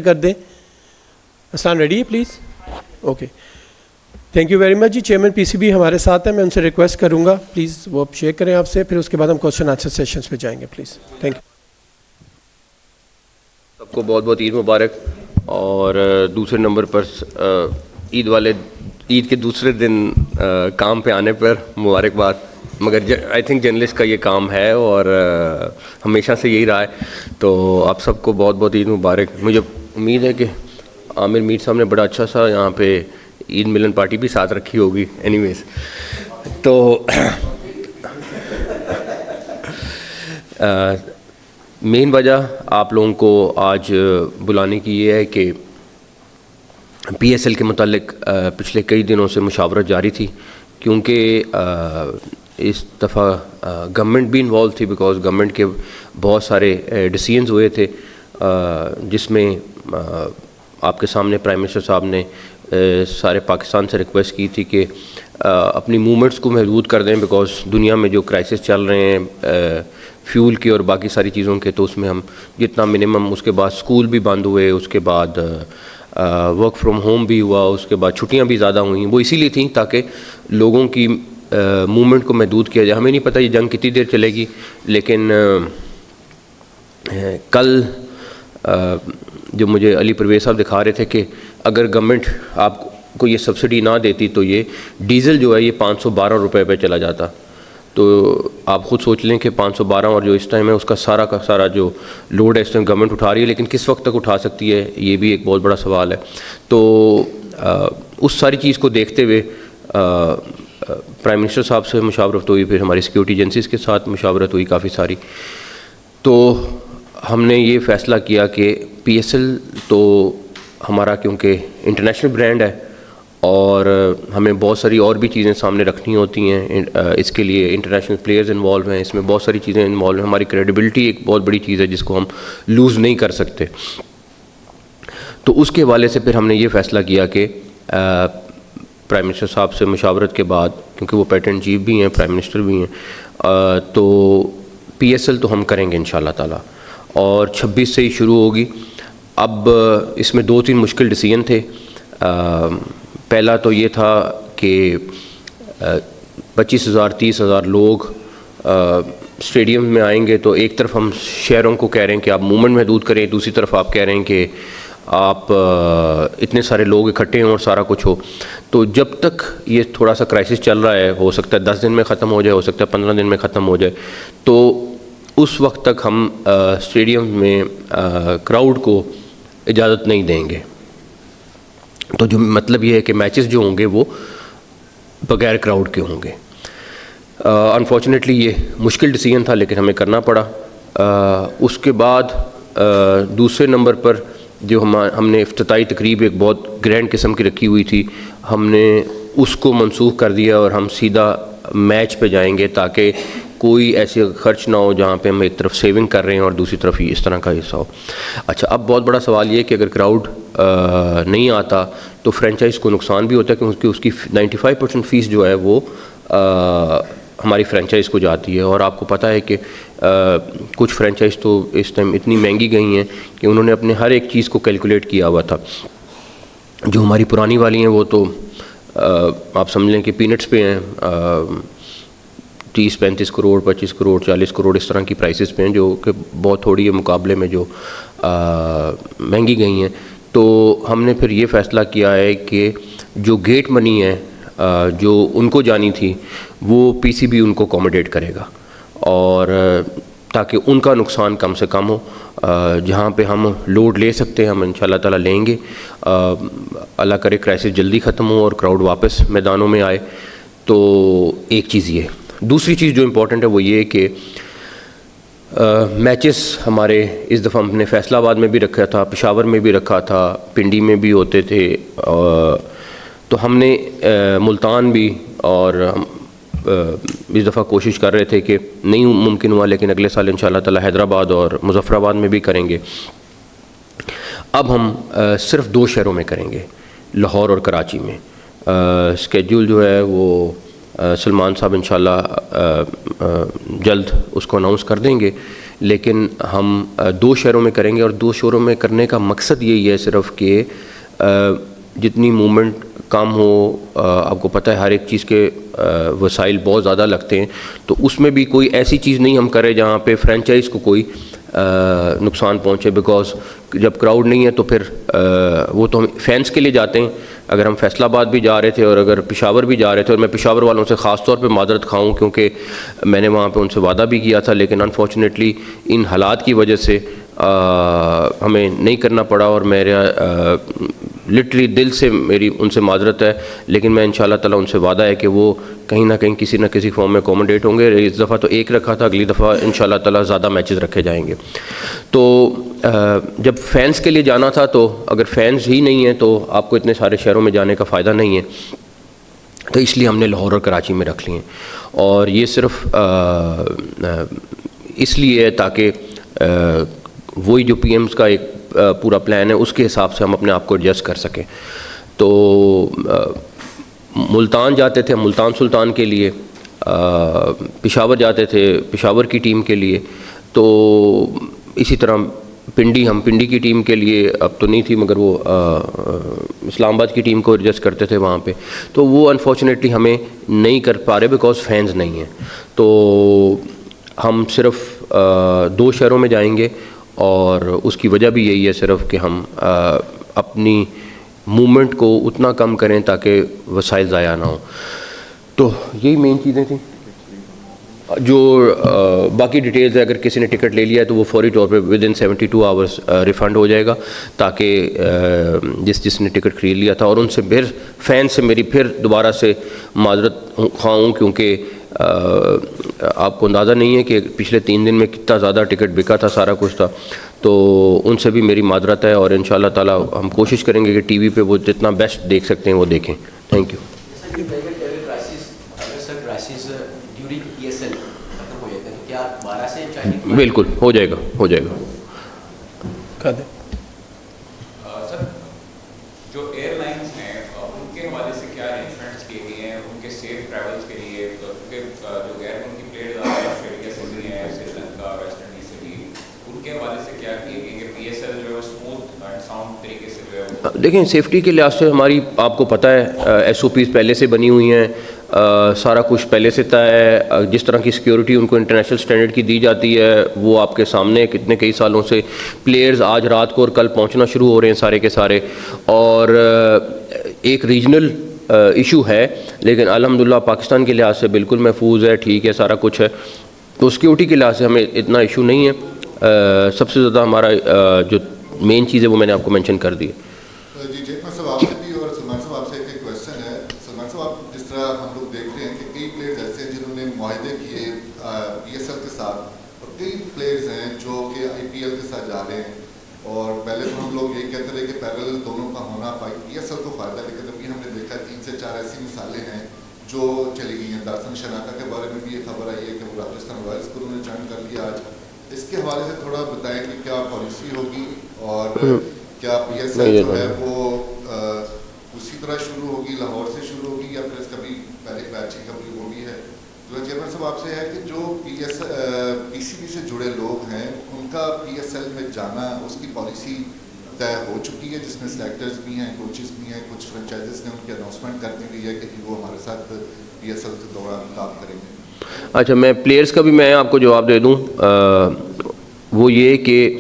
کر دیں. اسلان ریڈی ہے please? Okay, thank you very much ji. Chairman P C B ہمارے ساتھ ہیں, میں ان سے ریکویسٹ کروں گا پلیز وہ آپ شیئر کریں آپ سے, پھر اس کے بعد ہم کوشچن آنسر سیشنز پہ جائیں گے پلیز. Thank you. سب کو بہت بہت عید مبارک. اور دوسرے نمبر پر عید کے دوسرے دن کام پہ آنے پر مبارکباد. مگر آئی تھنک جرنلسٹ کا یہ کام ہے اور ہمیشہ سے یہی رہا ہے, تو آپ سب کو بہت بہت عید مبارک. مجھے امید ہے کہ عامر میر صاحب نے بڑا اچھا سا یہاں پہ عید ملن پارٹی بھی ساتھ رکھی ہوگی. اینی ویز, تو مین وجہ آپ لوگوں کو آج بلانے کی یہ ہے کہ پی ایس ایل کے متعلق پچھلے کئی دنوں سے مشاورت جاری تھی, کیونکہ اس دفعہ گورنمنٹ بھی انوالو تھی, بیکاز گورنمنٹ کے بہت سارے ڈیسیژنز ہوئے تھے, جس میں آپ کے سامنے پرائم منسٹر صاحب نے سارے پاکستان سے ریکویسٹ کی تھی کہ اپنی موومنٹس کو محدود کر دیں, بیکاز دنیا میں جو کرائسس چل رہے ہیں فیول کے اور باقی ساری چیزوں کے, تو اس میں ہم جتنا منیمم. اس کے بعد اسکول بھی بند ہوئے, اس کے بعد ورک فرام ہوم بھی ہوا, اس کے بعد چھٹیاں بھی زیادہ ہوئیں. وہ اسی لیے تھیں تاکہ لوگوں کی موومنٹ کو محدود کیا جائے. ہمیں نہیں پتہ یہ جنگ کتنی دیر چلے گی, لیکن کل جو مجھے علی پرویز صاحب دکھا رہے تھے کہ اگر گورنمنٹ آپ کو یہ سبسڈی نہ دیتی تو یہ ڈیزل جو ہے یہ 512 روپے پہ چلا جاتا. تو آپ خود سوچ لیں کہ 512 اور جو اس ٹائم ہے اس کا سارا جو لوڈ ہے اس ٹائم گورنمنٹ اٹھا رہی ہے, لیکن کس وقت تک اٹھا سکتی ہے یہ بھی ایک بہت بڑا سوال ہے. تو اس ساری چیز کو دیکھتے ہوئے پرائم منسٹر صاحب سے مشاورت ہوئی, پھر ہماری سیکورٹی ایجنسیز کے ساتھ مشاورت ہوئی کافی ساری. تو ہم نے یہ فیصلہ کیا کہ پی ایس ایل تو ہمارا کیونکہ انٹرنیشنل برانڈ ہے اور ہمیں بہت ساری اور بھی چیزیں سامنے رکھنی ہوتی ہیں, اس کے لیے انٹرنیشنل پلیئرز انوالو ہیں, اس میں بہت ساری چیزیں انوالو ہیں. ہماری کریڈیبلٹی ایک بہت بڑی چیز ہے جس کو ہم لوز نہیں کر سکتے. تو اس کے حوالے سے پھر ہم نے یہ فیصلہ کیا کہ پرائم منسٹر صاحب سے مشاورت کے بعد, کیونکہ وہ پیٹرن چیف بھی ہیں, پرائم منسٹر بھی ہیں, تو پی ایس ایل تو ہم کریں گے انشاءاللہ تعالی, اور 26 سے ہی شروع ہوگی. اب اس میں 2-3 مشکل ڈیسیژن تھے. پہلا تو یہ تھا کہ 25,000-30,000 لوگ اسٹیڈیم میں آئیں گے, تو ایک طرف ہم شہروں کو کہہ رہے ہیں کہ آپ موومنٹ محدود کریں, دوسری طرف آپ کہہ رہے ہیں کہ آپ اتنے سارے لوگ اکٹھے ہوں اور سارا کچھ ہو. تو جب تک یہ تھوڑا سا کرائسس چل رہا ہے, ہو سکتا ہے 10 دن میں ختم ہو جائے, ہو سکتا ہے 15 دن میں ختم ہو جائے, تو اس وقت تک ہم اسٹیڈیم میں کراؤڈ کو اجازت نہیں دیں گے. تو جو مطلب یہ ہے کہ میچز جو ہوں گے وہ بغیر کراؤڈ کے ہوں گے. انفارچونیٹلی یہ مشکل ڈیسیژن تھا لیکن ہمیں کرنا پڑا. اس کے بعد دوسرے نمبر پر جو ہم نے افتتاحی تقریب ایک بہت گرینڈ قسم کی رکھی ہوئی تھی, ہم نے اس کو منسوخ کر دیا اور ہم سیدھا میچ پہ جائیں گے, تاکہ کوئی ایسے خرچ نہ ہو جہاں پہ ہم ایک طرف سیونگ کر رہے ہیں اور دوسری طرف اس طرح کا حصہ ہو. اچھا, اب بہت بڑا سوال یہ ہے کہ اگر کراؤڈ نہیں آتا تو فرینچائز کو نقصان بھی ہوتا ہے, کیونکہ اس کی 95% فیس جو ہے وہ ہماری فرینچائز کو جاتی ہے. اور آپ کو پتہ ہے کہ کچھ فرینچائز تو اس ٹائم اتنی مہنگی گئی ہیں کہ انہوں نے اپنے ہر ایک چیز کو کیلکولیٹ کیا ہوا تھا. جو ہماری پرانی والی ہیں وہ تو آپ سمجھ لیں کہ پینٹس پہ ہیں, 30-35 کروڑ 25 کروڑ 40 کروڑ اس طرح کی پرائسز پہ ہیں, جو کہ بہت تھوڑی ہے مقابلے میں جو مہنگی گئی ہیں. تو ہم نے پھر یہ فیصلہ کیا ہے کہ جو گیٹ منی ہے جو ان کو جانی تھی وہ پی سی بی ان کو اکوموڈیٹ کرے گا, اور تاکہ ان کا نقصان کم سے کم ہو. جہاں پہ ہم لوڈ لے سکتے ہیں ہم انشاءاللہ تعالیٰ لیں گے. اللہ کرے کرائسس جلدی ختم ہو اور کراؤڈ واپس میدانوں میں آئے. تو ایک چیز یہ. دوسری چیز جو امپورٹنٹ ہے وہ یہ کہ میچز ہمارے اس دفعہ ہم نے فیصل آباد میں بھی رکھا تھا, پشاور میں بھی رکھا تھا, پنڈی میں بھی ہوتے تھے, تو ہم نے ملتان بھی, اور اس دفعہ کوشش کر رہے تھے کہ نہیں ممکن ہوا, لیکن اگلے سال انشاءاللہ تعالی حیدرآباد اور مظفر آباد میں بھی کریں گے. اب ہم صرف 2 شہروں میں کریں گے, لاہور اور کراچی میں. اسکیڈول جو ہے وہ سلمان صاحب انشاءاللہ جلد اس کو اناؤنس کر دیں گے. لیکن ہم 2 شہروں میں کریں گے، اور 2 شہروں میں کرنے کا مقصد یہی ہے صرف کہ جتنی موومنٹ کم ہو. آپ کو پتہ ہے ہر ایک چیز کے وسائل بہت زیادہ لگتے ہیں، تو اس میں بھی کوئی ایسی چیز نہیں ہم کریں جہاں پہ فرینچائز کو کوئی نقصان پہنچے، بیکاز جب کراؤڈ نہیں ہے تو پھر وہ تو ہم فینس کے لیے جاتے ہیں. اگر ہم فیصل آباد بھی جا رہے تھے اور اگر پشاور بھی جا رہے تھے، اور میں پشاور والوں سے خاص طور پہ معذرت خواہوں کیونکہ میں نے وہاں پہ ان سے وعدہ بھی کیا تھا، لیکن انفارچونیٹلی ان حالات کی وجہ سے ہمیں نہیں کرنا پڑا، اور میرا لٹرلی دل سے میری ان سے معذرت ہے. لیکن میں انشاءاللہ تعالیٰ ان سے وعدہ ہے کہ وہ کہیں نہ کہیں کسی نہ کسی فارم میں اکوموڈیٹ ہوں گے. اس دفعہ تو 1 رکھا تھا، اگلی دفعہ انشاءاللہ تعالیٰ زیادہ میچز رکھے جائیں گے. تو جب فینس کے لیے جانا تھا، تو اگر فینس ہی نہیں ہیں تو آپ کو اتنے سارے شہروں میں جانے کا فائدہ نہیں ہے، تو اس لیے ہم نے لاہور اور کراچی میں رکھ لیے ہیں. اور یہ صرف اس لیے ہے تاکہ وہی جو پی ایمز کا ایک پورا پلان ہے اس کے حساب سے ہم اپنے آپ کو ایڈجسٹ کر سکیں. تو ملتان جاتے تھے ملتان سلطان کے لیے، پشاور جاتے تھے پشاور کی ٹیم کے لیے، تو اسی طرح ہم پنڈی کی ٹیم کے لیے اب تو نہیں تھی، مگر وہ اسلام آباد کی ٹیم کو ایڈجسٹ کرتے تھے وہاں پہ. تو وہ انفارچونیٹلی ہمیں نہیں کر پا رہے بیکاز فینز نہیں ہیں. تو ہم صرف 2 شہروں میں جائیں گے، اور اس کی وجہ بھی یہی ہے صرف کہ ہم اپنی موومنٹ کو اتنا کم کریں تاکہ وسائل ضائع نہ ہوں. تو یہی مین چیزیں تھیں. جو باقی ڈیٹیلز ہے، اگر کسی نے ٹکٹ لے لیا ہے تو وہ فوری طور پہ ودن 72 آورس ریفنڈ ہو جائے گا، تاکہ جس نے ٹکٹ خرید لیا تھا. اور ان سے پھر فین سے میری پھر دوبارہ سے معذرت خواہ ہوں، کیونکہ آپ کو اندازہ نہیں ہے کہ پچھلے 3 دن میں کتنا زیادہ ٹکٹ بکا تھا، سارا کچھ تھا. تو ان سے بھی میری معذرت ہے، اور انشاءاللہ تعالیٰ ہم کوشش کریں گے کہ ٹی وی پہ وہ جتنا بیسٹ دیکھ سکتے ہیں وہ دیکھیں. Thank you. بالکل ہو جائے گا. سر جو ایئر لائنس ہیں ان کے حوالے سے کیا ارینجمنٹس کیے گئے ہیں ان کے سیف ٹریولس کے لیے؟ کیونکہ جو غیر ملکی پلیئرز آ رہے ہیں آسٹریلیا سے بھی ہیں، سری لنکا، ویسٹ انڈیز سے بھی، ان کے حوالے سے کیا کیے گئے کہ پی ایس ایل جو ہے اسموتھ اینڈ ساؤنڈ طریقے سے جو ہے؟ دیکھیں سیفٹی کے لحاظ سے ہماری آپ کو پتہ ہے ایس او پیز پہلے سے بنی ہوئی ہیں، سارا کچھ پہلے سے طے ہے. جس طرح کی سیکیورٹی ان کو انٹرنیشنل سٹینڈرڈ کی دی جاتی ہے وہ آپ کے سامنے کئی سالوں سے پلیئرز آج رات کو اور کل پہنچنا شروع ہو رہے ہیں سارے کے سارے. اور ایک ریجنل ایشو ہے، لیکن الحمدللہ پاکستان کے لحاظ سے بالکل محفوظ ہے، ٹھیک ہے، سارا کچھ ہے. تو سیکیورٹی کے لحاظ سے ہمیں اتنا ایشو نہیں ہے. سب سے زیادہ ہمارا جو مین چیز ہے وہ میں نے آپ کو مینشن کر دی ہے. جی جیتمن صاحب آپ سے بھی اور سلمان صاحب آپ سے ایک کویشچن ہے. سلمان صاحب آپ جس طرح ہم لوگ دیکھ رہے ہیں کہ کئی پلیئرز ایسے ہیں جنہوں نے معاہدے کیے پی ایس ایل کے ساتھ، اور کئی پلیئرز ہیں جو کہ آئی پی ایل کے ساتھ جا رہے ہیں. اور پہلے تو ہم لوگ یہی کہتے رہے کہ پیرل دونوں کا ہونا پی ایس ایل کو فائدہ، لیکن ابھی ہم نے دیکھا 3 سے 4 ایسی مثالیں ہیں جو چلی گئی ہیں. دارسن شناکا کے بارے میں بھی یہ خبر آئی ہے کہ وہ راجستھان رائلز کو انہوں نے جوائن کر لیا آج. اس کے حوالے سے تھوڑا بتائیں کہ کیا پالیسی ہوگی، اور کیا پی ایس ایل جو ہے وہ اسی طرح شروع ہوگی، لاہور سے شروع ہوگی، یا پھر کبھی پہلے کراچی کبھی وہ بھی ہے؟ تو چیئرمین صاحب آپ سے ہے کہ جو پی سی بی سے جڑے لوگ ہیں ان کا پی ایس ایل میں جانا، اس کی پالیسی طے ہو چکی ہے جس میں سلیکٹرز بھی ہیں، کوچز بھی ہیں، کچھ فرنچائزز نے ان کی اناؤنسمنٹ کر دی گئی ہے کہ وہ ہمارے ساتھ پی ایس ایل کے دوران کام کریں گے؟ اچھا، میں پلیئرز کا بھی میں آپ کو جواب دے دوں. وہ یہ کہ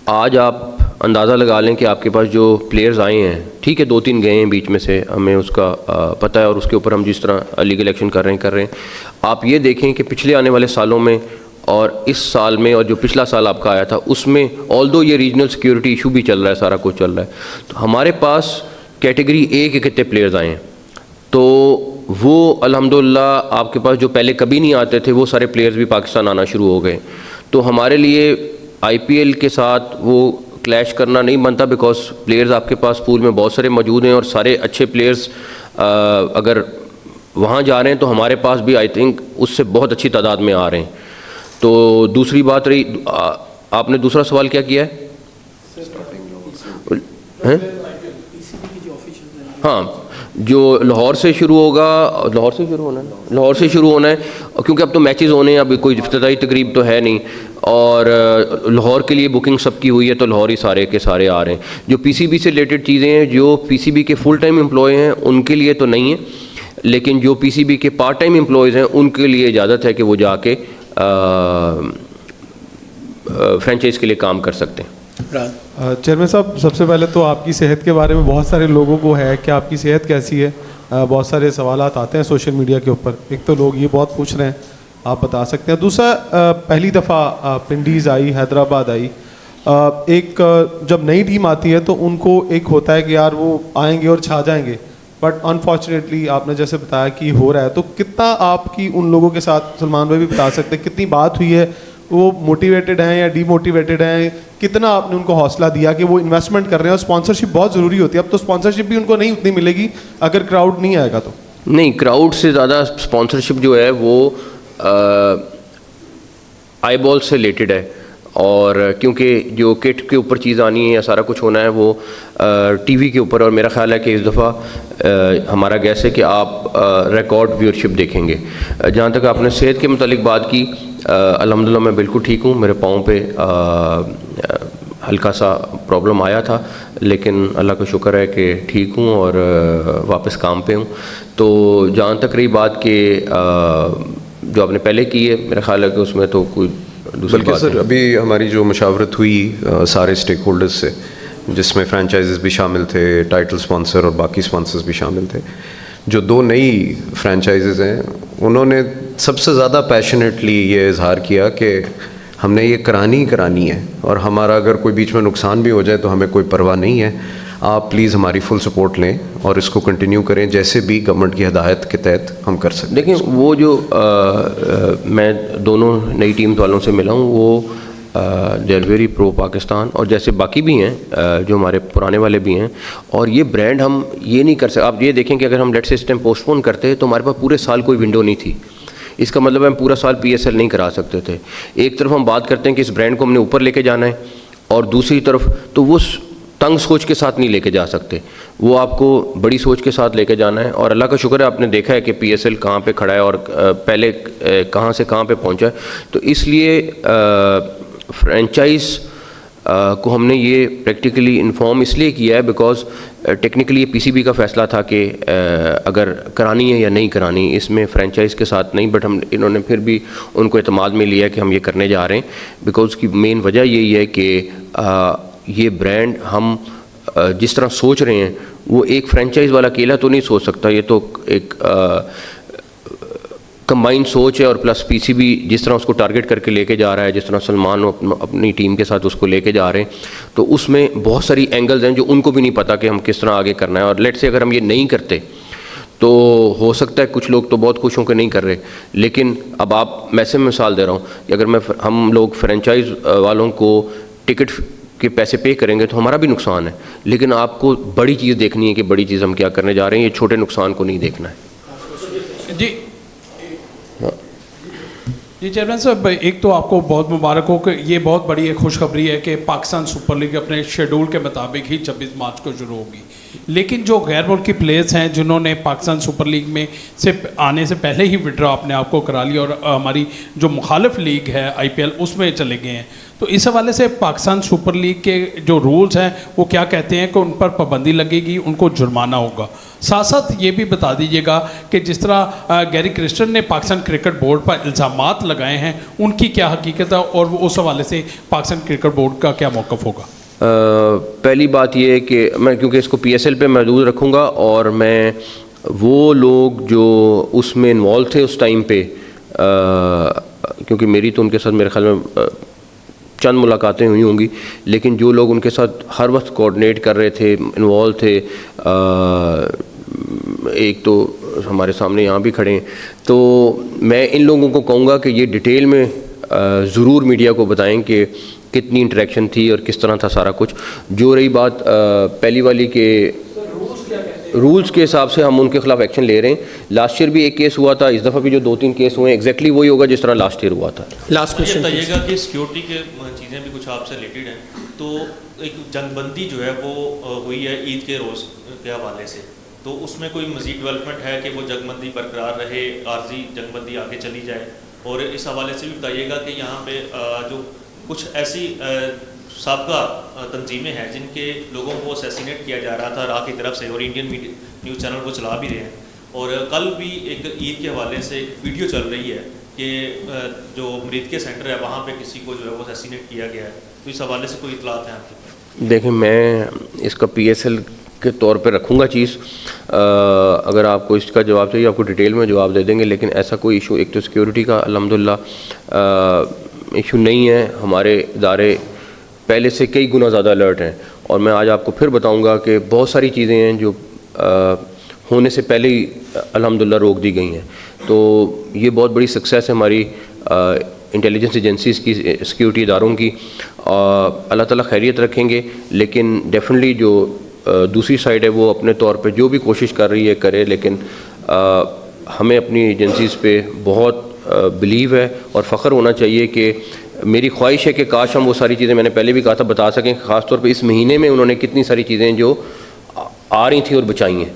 آج آپ اندازہ لگا لیں کہ آپ کے پاس جو پلیئرز آئے ہیں، ٹھیک ہے 2-3 گئے ہیں بیچ میں سے، ہمیں اس کا پتہ ہے، اور اس کے اوپر ہم جس طرح لیگل ایکشن کر رہے ہیں. آپ یہ دیکھیں کہ پچھلے آنے والے سالوں میں اور اس سال میں اور جو پچھلا سال آپ کا آیا تھا اس میں آلدو یہ ریجنل سیکیورٹی ایشو بھی چل رہا ہے، سارا کچھ چل رہا ہے، تو ہمارے پاس کیٹیگری اے کے کتنے پلیئرز آئے ہیں. تو وہ الحمدللہ آپ کے پاس جو پہلے کبھی نہیں آتے تھے وہ سارے پلیئرز بھی پاکستان آنا شروع ہو گئے. تو ہمارے لیے آئی پی ایل کے ساتھ وہ کلیش کرنا نہیں بنتا، بیکاز پلیئرز آپ کے پاس پول میں بہت سارے موجود ہیں، اور سارے اچھے پلیئرز اگر وہاں جا رہے ہیں تو ہمارے پاس بھی آئی تھنک اس سے بہت اچھی تعداد میں آ رہے ہیں. تو دوسری بات رہی، آپ نے دوسرا سوال کیا ہے؟ ہیں ہاں جو لاہور سے شروع ہوگا، لاہور سے شروع ہونا ہے کیونکہ اب تو میچز ہونے ہیں، اب کوئی افتتاحی تقریب تو ہے نہیں، اور لاہور کے لیے بکنگ سب کی ہوئی ہے تو لاہور ہی سارے کے سارے آ رہے ہیں۔ جو پی سی بی سے ریلیٹڈ چیزیں ہیں، جو پی سی بی کے فل ٹائم امپلائی ہیں ان کے لیے تو نہیں ہے، لیکن جو پی سی بی کے پارٹ ٹائم امپلائیز ہیں ان کے لیے اجازت ہے کہ وہ جا کے فرینچائز کے لیے کام کر سکتے ہیں۔ چیئرمین صاحب، سب سے پہلے تو آپ کی صحت کے بارے میں بہت سارے لوگوں کو ہے کہ آپ کی صحت کیسی ہے، بہت سارے سوالات آتے ہیں سوشل میڈیا کے اوپر، ایک تو لوگ یہ بہت پوچھ رہے ہیں، آپ بتا سکتے ہیں۔ دوسرا، پہلی دفعہ پنڈیز آئی، حیدرآباد آئی، ایک جب نئی ٹیم آتی ہے تو ان کو ایک ہوتا ہے کہ یار وہ آئیں گے اور چھا جائیں گے، بٹ انفارچونیٹلی آپ نے جیسے بتایا کہ ہو رہا ہے، تو کتنا آپ کی ان لوگوں کے ساتھ، سلمان بھائی بھی بتا سکتے ہیں کتنی بات ہوئی ہے، وہ موٹیویٹڈ ہیں یا ڈی موٹیویٹڈ ہیں، کتنا آپ نے ان کو حوصلہ دیا کہ وہ انویسٹمنٹ کر رہے ہیں، اور اسپانسرشپ بہت ضروری ہوتی ہے، اب تو اسپانسرشپ بھی ان کو نہیں اتنی ملے گی اگر کراؤڈ نہیں آئے گا تو۔ نہیں، کراؤڈ سے زیادہ اسپانسرشپ جو ہے وہ آئی بال سے ریلیٹڈ ہے، اور کیونکہ جو کٹ کے اوپر چیز آنی ہے یا سارا کچھ ہونا ہے وہ ٹی وی کے اوپر، اور میرا خیال ہے کہ اس دفعہ ہمارا گیس ہے کہ آپ ریکارڈ ویورشپ دیکھیں گے۔ جہاں تک آپ نے صحت کے متعلق بات کی، الحمدللہ میں بالکل ٹھیک ہوں، میرے پاؤں پہ ہلکا سا پرابلم آیا تھا، لیکن اللہ کا شکر ہے کہ ٹھیک ہوں اور واپس کام پہ ہوں۔ تو جہاں تک رہی بات کہ جو آپ نے پہلے کی ہے، میرا خیال ہے کہ اس میں تو کوئی دوسری بلکہ بات سر ابھی ہماری جو مشاورت ہوئی سارے اسٹیک ہولڈرز سے، جس میں فرینچائزز بھی شامل تھے، ٹائٹل اسپانسر اور باقی اسپانسرز بھی شامل تھے، جو 2 نئی فرینچائزز ہیں انہوں نے سب سے زیادہ پیشنیٹلی یہ اظہار کیا کہ ہم نے یہ کرانی ہے، اور ہمارا اگر کوئی بیچ میں نقصان بھی ہو جائے تو ہمیں کوئی پرواہ نہیں ہے، آپ پلیز ہماری فل سپورٹ لیں اور اس کو کنٹینیو کریں جیسے بھی گورنمنٹ کی ہدایت کے تحت ہم کر سکتے ہیں۔ دیکھیں، وہ جو میں دونوں نئی ٹیم والوں سے ملا ہوں، وہ they are very pro Pakistan, اور جیسے باقی بھی ہیں جو ہمارے پرانے والے بھی ہیں، اور یہ برانڈ ہم یہ نہیں کر سکتے۔ آپ یہ دیکھیں کہ اگر ہم لیٹ سے اس ٹائم پوسٹ پون کرتے تو ہمارے پاس پورے سال کوئی ونڈو نہیں تھی، اس کا مطلب ہم پورا سال پی ایس ایل نہیں کرا سکتے تھے۔ ایک طرف ہم بات کرتے ہیں کہ اس برانڈ کو ہم نے اوپر لے کے جانا ہے، اور دوسری طرف تو وہ تنگ سوچ کے ساتھ نہیں لے کے جا سکتے، وہ آپ کو بڑی سوچ کے ساتھ لے کے جانا ہے۔ اور اللہ کا شکر ہے آپ نے دیکھا ہے کہ پی ایس ایل کہاں پہ کھڑا ہے اور پہلے کہاں سے کہاں پہ پہنچا ہے۔ تو اس لیے فرینچائز کو ہم نے یہ پریکٹیکلی انفارم اس لیے کیا ہے بیکاز ٹیکنیکلی یہ پی سی بی کا فیصلہ تھا کہ اگر کرانی ہے یا نہیں کرانی، اس میں فرینچائز کے ساتھ نہیں، بٹ انہوں نے پھر بھی ان کو اعتماد میں لیا کہ ہم یہ کرنے جا رہے ہیں، بیکاز اس کی مین وجہ یہی ہے کہ یہ برانڈ ہم جس طرح سوچ رہے ہیں وہ ایک فرینچائز والا اکیلا تو نہیں سوچ سکتا، یہ تو ایک کمبائنڈ سوچ ہے، اور پلس پی سی بی جس طرح اس کو ٹارگٹ کر کے لے کے جا رہا ہے، جس طرح سلمان اپنی ٹیم کے ساتھ اس کو لے کے جا رہے ہیں، تو اس میں بہت ساری اینگلز ہیں جو ان کو بھی نہیں پتہ کہ ہم کس طرح آگے کرنا ہے۔ اور لیٹ سے اگر ہم یہ نہیں کرتے تو ہو سکتا ہے کچھ لوگ تو بہت خوش ہوں کہ نہیں کر رہے، لیکن اب آپ میں سے مثال دے رہا ہوں کہ اگر ہم لوگ فرینچائز والوں کو ٹکٹ کے پیسے پے کریں گے تو ہمارا بھی نقصان ہے، لیکن آپ کو بڑی چیز دیکھنی ہے کہ بڑی چیز ہم کیا کرنے جا رہے ہیں، یہ چھوٹے نقصان کو نہیں دیکھنا ہے۔ جی چیئرمین صاحب، ایک تو آپ کو بہت مبارک ہو کہ یہ بہت بڑی ایک خوشخبری ہے کہ پاکستان سپر لیگ اپنے شیڈول کے مطابق ہی 26 مارچ کو شروع ہوگی، لیکن جو غیر ملکی پلیئرز ہیں جنہوں نے پاکستان سپر لیگ میں سے آنے سے پہلے ہی وڈرا اپنے آپ کو کرا لیا اور ہماری جو مخالف لیگ ہے آئی پی ایل اس میں چلے گئے ہیں، تو اس حوالے سے پاکستان سپر لیگ کے جو رولز ہیں وہ کیا کہتے ہیں کہ ان پر پابندی لگے گی، ان کو جرمانہ ہوگا؟ ساتھ ساتھ یہ بھی بتا دیجیے گا کہ جس طرح گیری کرسٹن نے پاکستان کرکٹ بورڈ پر الزامات لگائے ہیں، ان کی کیا حقیقت ہے، اور اس حوالے سے پاکستان کرکٹ بورڈ کا کیا موقف ہوگا؟ پہلی بات یہ ہے کہ میں کیونکہ اس کو پی ایس ایل پہ محدود رکھوں گا، اور میں وہ لوگ جو اس میں انوالو تھے اس ٹائم پہ، کیونکہ میری تو ان کے ساتھ میرے خیال میں چند ملاقاتیں ہوئی ہوں گی، لیکن جو لوگ ان کے ساتھ ہر وقت کوآرڈینیٹ کر رہے تھے، انوالو تھے، ایک تو ہمارے سامنے یہاں بھی کھڑے ہیں، تو میں ان لوگوں کو کہوں گا کہ یہ ڈیٹیل میں ضرور میڈیا کو بتائیں کہ کتنی انٹریکشن تھی اور کس طرح تھا سارا کچھ۔ جو رہی بات پہلی والی کہ رولز کے حساب سے ہم ان کے خلاف ایکشن لے رہے ہیں، لاسٹ ایئر بھی ایک کیس ہوا تھا، اس دفعہ بھی جو 2-3 کیس ہوئے ہیں ایگزیکٹلی وہی ہوگا جس طرح لاسٹ ایئر ہوا تھا۔ لاسٹ کوشچن بتائیے گا کہ سیکیورٹی کے چیزیں بھی کچھ آپ سے ریلیٹڈ ہیں، تو ایک جنگ بندی جو ہے وہ ہوئی ہے عید کے روز کے حوالے سے، تو اس میں کوئی مزید ڈیولپمنٹ ہے کہ وہ جنگ بندی برقرار رہے، عارضی جنگ بندی آگے چلی جائے؟ اور اس حوالے سے بھی بتائیے گا کہ یہاں پہ جو کچھ ایسی سابقہ تنظیمیں ہیں جن کے لوگوں کو اسیسینیٹ کیا جا رہا تھا راہ کی طرف سے، اور انڈین نیوز چینل کو چلا بھی رہے ہیں، اور کل بھی ایک عید کے حوالے سے ایک ویڈیو چل رہی ہے کہ جو امریت کے سینٹر ہے وہاں پہ کسی کو جو ہے وہ اسیسینیٹ کیا گیا ہے، تو اس حوالے سے کوئی اطلاعات ہیں آپ کے؟ دیکھیں میں اس کا پی ایس ایل کے طور پہ رکھوں گا چیز، اگر آپ کو اس کا جواب چاہیے آپ کو ڈیٹیل میں جواب دے دیں گے، لیکن ایسا کوئی ایشو، ایک تو سیکیورٹی کا الحمدللہ ایشو نہیں ہے، ہمارے ادارے پہلے سے کئی گنا زیادہ الرٹ ہیں، اور میں آج آپ کو پھر بتاؤں گا کہ بہت ساری چیزیں ہیں جو ہونے سے پہلے ہی الحمدللہ روک دی گئی ہیں، تو یہ بہت بڑی سکسیس ہے ہماری انٹیلیجنس ایجنسیز کی، سیکیورٹی اداروں کی، اللہ تعالیٰ خیریت رکھیں گے، لیکن ڈیفینیٹلی جو دوسری سائڈ ہے وہ اپنے طور پہ جو بھی کوشش کر رہی ہے کرے، لیکن ہمیں اپنی ایجنسیز پہ بہت بلیو ہے اور فخر ہونا چاہیے کہ میری خواہش ہے کہ کاش ہم وہ ساری چیزیں میں نے پہلے بھی کہا تھا بتا سکیں، خاص طور پہ اس مہینے میں انہوں نے کتنی ساری چیزیں جو آ رہی تھیں اور بچائی ہیں،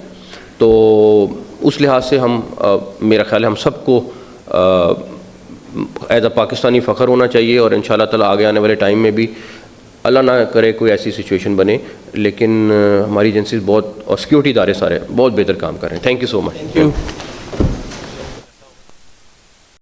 تو اس لحاظ سے ہم میرا خیال ہے ہم سب کو ایز اے پاکستانی فخر ہونا چاہیے، اور ان شاء اللہ تعالیٰ آگے آنے والے ٹائم میں بھی اللہ نہ کرے کوئی ایسی سچویشن بنے، لیکن ہماری ایجنسیز بہت اور سیکیورٹی ادارے سارے بہت بہتر کام کر رہے ہیں. Thank you so much.